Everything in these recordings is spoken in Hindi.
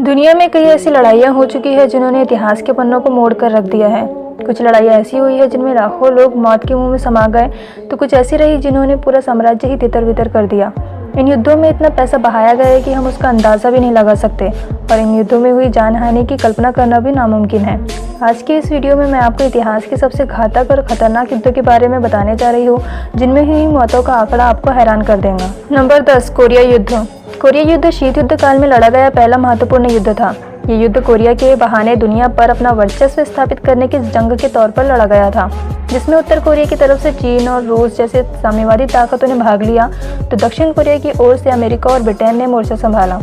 दुनिया में कई ऐसी लड़ाइयाँ हो चुकी है जिन्होंने इतिहास के पन्नों को मोड़ कर रख दिया है। कुछ लड़ाइयाँ ऐसी हुई है जिनमें लाखों लोग मौत के मुंह में समा गए, तो कुछ ऐसी रही जिन्होंने पूरा साम्राज्य ही तितर बितर कर दिया। इन युद्धों में इतना पैसा बहाया गया है कि हम उसका अंदाज़ा भी नहीं लगा सकते, और इन युद्धों में हुई जानहानि की कल्पना करना भी नामुमकिन है। आज की इस वीडियो में मैं आपको इतिहास के सबसे घातक और खतरनाक युद्धों के बारे में बताने जा रही हूँ, जिनमें हुई मौतों का आंकड़ा आपको हैरान कर देगा। नंबर 10, कोरिया युद्ध। कोरिया युद्ध शीत युद्ध काल में लड़ा गया पहला महत्वपूर्ण युद्ध था। ये युद्ध कोरिया के बहाने दुनिया पर अपना वर्चस्व स्थापित करने की जंग के तौर पर लड़ा गया था, जिसमें उत्तर कोरिया की तरफ से चीन और रूस जैसे साम्यवादी ताकतों ने भाग लिया, तो दक्षिण कोरिया की ओर से अमेरिका और ब्रिटेन ने मोर्चा संभाला।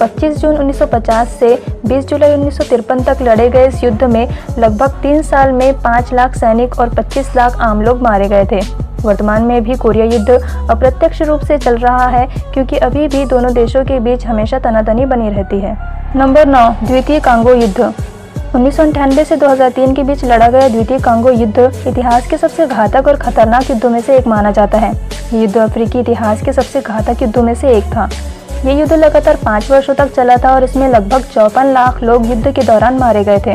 25 जून 1950 से 20 जुलाई 1953 तक लड़े गए इस युद्ध में लगभग 3 साल में 5 लाख सैनिक और 25 लाख आम लोग मारे गए थे। वर्तमान में भी कोरिया युद्ध अप्रत्यक्ष रूप से चल रहा है, क्योंकि अभी भी दोनों देशों के बीच हमेशा तनातनी बनी रहती है। नंबर 9, द्वितीय कांगो युद्ध। 1998 से 2003 के बीच लड़ा गया द्वितीय कांगो युद्ध इतिहास के सबसे घातक और खतरनाक युद्धों में से एक माना जाता है। ये युद्ध अफ्रीकी इतिहास के सबसे घातक युद्धों में से एक था। ये युद्ध लगातार 5 वर्षों तक चला था और इसमें लगभग 54 लाख लोग युद्ध के दौरान मारे गए थे।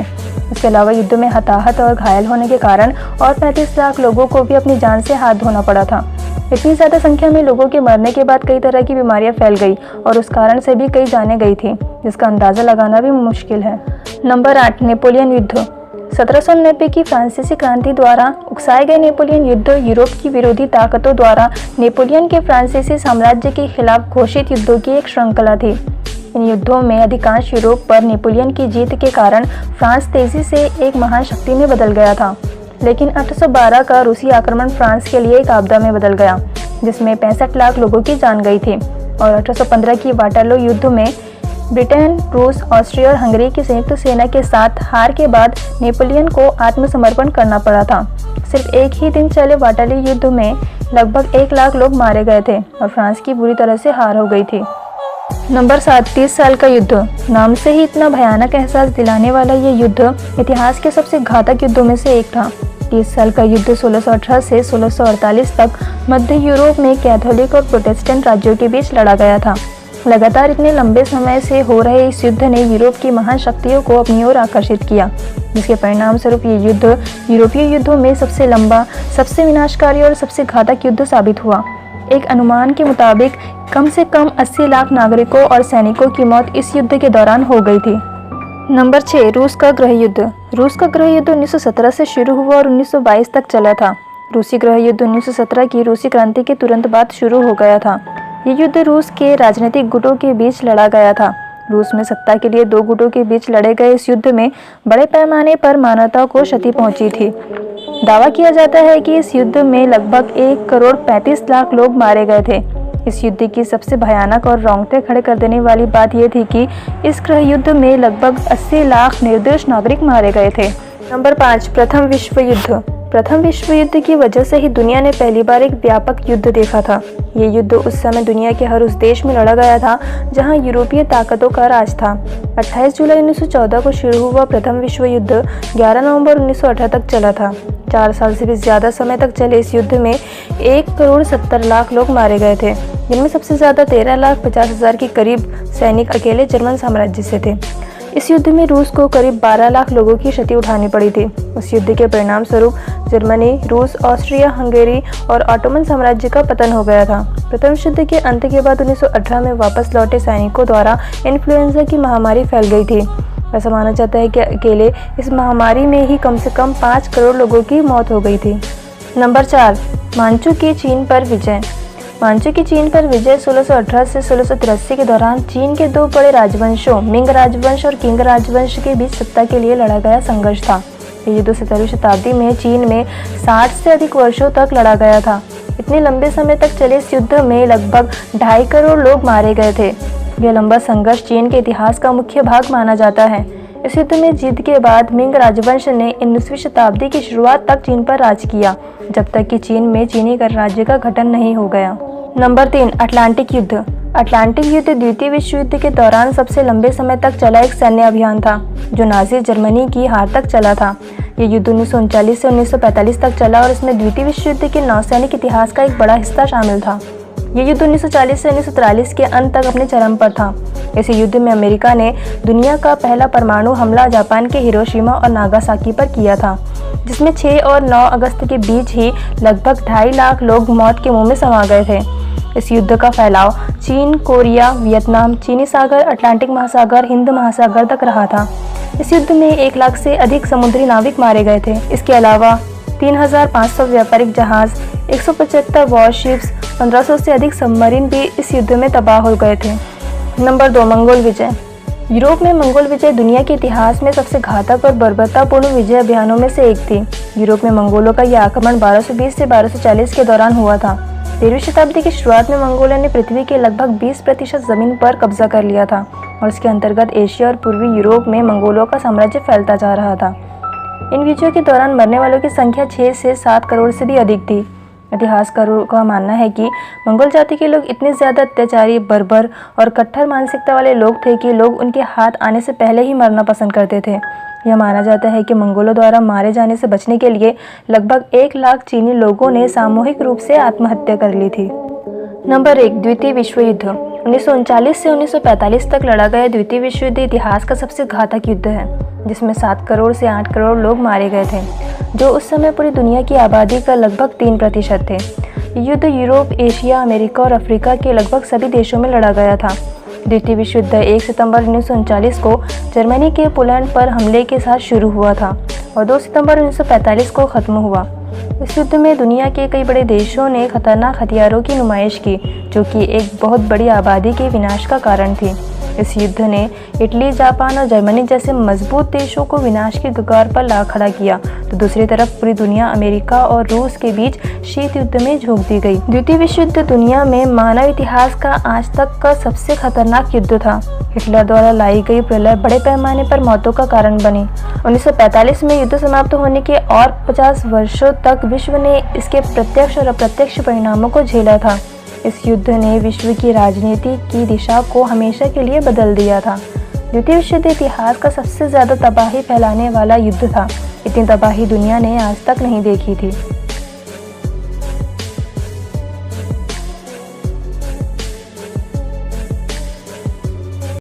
इसके अलावा युद्ध में हताहत और घायल होने के कारण और 35 लाख लोगों को भी अपनी जान से हाथ धोना पड़ा था। इतनी ज़्यादा संख्या में लोगों के मरने के बाद कई तरह की बीमारियां फैल गई और उस कारण से भी कई जानें गई थी, जिसका अंदाज़ा लगाना भी मुश्किल है। नंबर 8, नेपोलियन युद्ध। 1790 की फ्रांसीसी क्रांति द्वारा उकसाए गए नेपोलियन युद्ध यूरोप की विरोधी ताकतों द्वारा नेपोलियन के फ्रांसीसी साम्राज्य के खिलाफ घोषित युद्धों की एक श्रृंखला थी। इन युद्धों में अधिकांश यूरोप पर नेपोलियन की जीत के कारण फ्रांस तेजी से एक महान शक्ति में बदल गया था, लेकिन 1812 का रूसी आक्रमण फ्रांस के लिए एक आपदा में बदल गया, जिसमें 65 लाख लोगों की जान गई थी। और 1815 की वाटरलू युद्ध में ब्रिटेन, रूस, ऑस्ट्रिया और हंगरी की संयुक्त सेना के साथ हार के बाद नेपोलियन को आत्मसमर्पण करना पड़ा था। सिर्फ एक ही दिन चले वाटरलू युद्ध में लगभग 1 लाख लोग मारे गए थे और फ्रांस की बुरी तरह से हार हो गई थी। नंबर 7, 30 साल का युद्ध। नाम से ही इतना भयानक एहसास दिलाने वाला ये युद्ध इतिहास के सबसे घातक युद्धों में से एक था। 30 साल का युद्ध 1618 से 1648 तक मध्य यूरोप में कैथोलिक और प्रोटेस्टेंट राज्यों के बीच लड़ा गया था। लगातार इतने लंबे समय से हो रहे इस युद्ध ने यूरोप की महान शक्तियों को अपनी ओर आकर्षित किया, जिसके परिणाम स्वरूप ये युद्ध यूरोपीय युद्धों में सबसे लंबा, सबसे विनाशकारी और सबसे घातक युद्ध साबित हुआ। एक अनुमान के मुताबिक कम से कम 80 लाख नागरिकों और सैनिकों की मौत इस युद्ध के दौरान हो गई थी। नंबर 6, रूस का गृह युद्ध। रूस का गृह युद्ध 1917 से शुरू हुआ और 1922 तक चला था। रूसी गृह युद्ध 1917 की रूसी क्रांति के तुरंत बाद शुरू हो गया था। ये युद्ध रूस के राजनीतिक गुटों के बीच लड़ा गया था। रूस में सत्ता के लिए 2 गुटों के बीच लड़े गए इस युद्ध में बड़े पैमाने पर मानवता को क्षति पहुंची थी। दावा किया जाता है कि इस युद्ध में लगभग 1 करोड़ 35 लाख लोग मारे गए थे। इस युद्ध की सबसे भयानक और रोंगटे खड़े कर देने वाली बात यह थी कि इस गृह युद्ध में लगभग 80 लाख निर्दोष नागरिक मारे गए थे। नंबर 5, प्रथम विश्व युद्ध। प्रथम विश्व युद्ध की वजह से ही दुनिया ने पहली बार एक व्यापक युद्ध देखा था। ये युद्ध उस समय दुनिया के हर उस देश में लड़ा गया था जहां यूरोपीय ताकतों का राज था। 28 जुलाई 1914 को शुरू हुआ प्रथम विश्व युद्ध 11 नवंबर 1918 तक चला था। 4 साल से भी ज़्यादा समय तक चले इस युद्ध में 1 करोड़ 70 लाख लोग मारे गए थे, जिनमें सबसे ज़्यादा 13 लाख 50 हज़ार के करीब सैनिक अकेले जर्मन साम्राज्य से थे। इस युद्ध में रूस को करीब 12 लाख लोगों की क्षति उठानी पड़ी थी। उस युद्ध के परिणाम स्वरूप जर्मनी, रूस, ऑस्ट्रिया, हंगेरी और ऑटोमन साम्राज्य का पतन हो गया था। प्रथम विश्व युद्ध के अंत के बाद 1918 में वापस लौटे सैनिकों द्वारा इन्फ्लुएंजा की महामारी फैल गई थी। ऐसा माना जाता है कि अकेले इस महामारी में ही कम से कम 5 करोड़ लोगों की मौत हो गई थी। नंबर 4, मांचू की चीन पर विजय। मांचू की चीन पर विजय 1618 से 1683 के दौरान चीन के 2 बड़े राजवंशों मिंग राजवंश और किंग राजवंश के बीच सत्ता के लिए लड़ा गया संघर्ष था। ये युद्ध 17वीं शताब्दी में चीन में 60 से अधिक वर्षों तक लड़ा गया था। इतने लंबे समय तक चले इस युद्ध में लगभग 2.5 करोड़ लोग मारे गए थे। यह लंबा संघर्ष चीन के इतिहास का मुख्य भाग माना जाता है। इस युद्ध में जीत के बाद मिंग राजवंश ने 19वीं शताब्दी की शुरुआत तक चीन पर राज किया, जब तक कि चीन में चीनी गणराज्य का गठन नहीं हो गया। नंबर 3, अटलांटिक युद्ध। अटलांटिक युद्ध द्वितीय विश्व युद्ध के दौरान सबसे लंबे समय तक चला एक सैन्य अभियान था, जो नाज़ी जर्मनी की हार तक चला था। ये युद्ध 1939 से 1945 तक चला और इसमें द्वितीय विश्व युद्ध के नौसैनिक इतिहास का एक बड़ा हिस्सा शामिल था। ये युद्ध 1940 से 1943 के अंत तक अपने चरम पर था। इस युद्ध में अमेरिका ने दुनिया का पहला परमाणु हमला जापान के हिरोशिमा और नागासाकी पर किया था, जिसमें 6 और 9 अगस्त के बीच ही लगभग 2.5 लाख लोग मौत के मुंह में समा गए थे। इस युद्ध का फैलाव चीन, कोरिया, वियतनाम, चीनी सागर, अटलांटिक महासागर, हिंद महासागर तक रहा था। इस युद्ध में 1 लाख से अधिक समुद्री नाविक मारे गए थे। इसके अलावा 3,500 व्यापारिक जहाज, 175 वॉरशिप्स, 1500 से अधिक सबमरीन भी इस युद्ध में तबाह हो गए थे। नंबर 2, मंगोल विजय। यूरोप में मंगोल विजय दुनिया के इतिहास में सबसे घातक और बर्बरतापूर्ण विजय अभियानों में से एक थी। यूरोप में मंगोलों का यह आक्रमण 1220 से 1240 के दौरान हुआ था। 13वीं शताब्दी की शुरुआत में मंगोलों ने पृथ्वी के लगभग 20% जमीन पर कब्जा कर लिया था और इसके अंतर्गत एशिया और पूर्वी यूरोप में मंगोलों का साम्राज्य फैलता जा रहा था। इन विजयों के दौरान मरने वालों की संख्या 6 से 7 करोड़ से भी अधिक थी। इतिहासकारों का मानना है कि मंगोल जाति के लोग इतने ज़्यादा अत्याचारी, बर्बर और कट्टर मानसिकता वाले लोग थे कि लोग उनके हाथ आने से पहले ही मरना पसंद करते थे। यह माना जाता है कि मंगोलों द्वारा मारे जाने से बचने के लिए लगभग 1 लाख चीनी लोगों ने सामूहिक रूप से आत्महत्या कर ली थी। नंबर 1, द्वितीय विश्व युद्ध। 1939 से 1945 तक लड़ा गया द्वितीय विश्व युद्ध इतिहास का सबसे घातक युद्ध है, जिसमें 7 करोड़ से 8 करोड़ लोग मारे गए थे, जो उस समय पूरी दुनिया की आबादी का लगभग 3% थे। ये युद्ध यूरोप, एशिया, अमेरिका और अफ्रीका के लगभग सभी देशों में लड़ा गया था। द्वितीय विश्व युद्ध 1 सितंबर 1939 को जर्मनी के पोलैंड पर हमले के साथ शुरू हुआ था और 2 सितंबर 1945 को ख़त्म हुआ। इस युद्ध में दुनिया के कई बड़े देशों ने खतरनाक हथियारों की नुमाइश की, जो कि एक बहुत बड़ी आबादी के विनाश का कारण थी। इस युद्ध ने इटली, जापान और जर्मनी जैसे मजबूत देशों को विनाश की कगार पर ला खड़ा किया, तो दूसरी तरफ पूरी दुनिया अमेरिका और रूस के बीच शीत युद्ध में झोंक दी गई। द्वितीय विश्व युद्ध दुनिया में मानव इतिहास का आज तक का सबसे खतरनाक युद्ध था। हिटलर द्वारा लाई गई प्रलय बड़े पैमाने पर मौतों का कारण बनी। 1945 में युद्ध समाप्त होने के और 50 वर्षों तक विश्व ने इसके प्रत्यक्ष और अप्रत्यक्ष परिणामों को झेला था। इस युद्ध ने विश्व की राजनीति की दिशा को हमेशा के लिए बदल दिया था। द्वितीय विश्व युद्ध इतिहास का सबसे ज़्यादा तबाही फैलाने वाला युद्ध था। इतनी तबाही दुनिया ने आज तक नहीं देखी थी।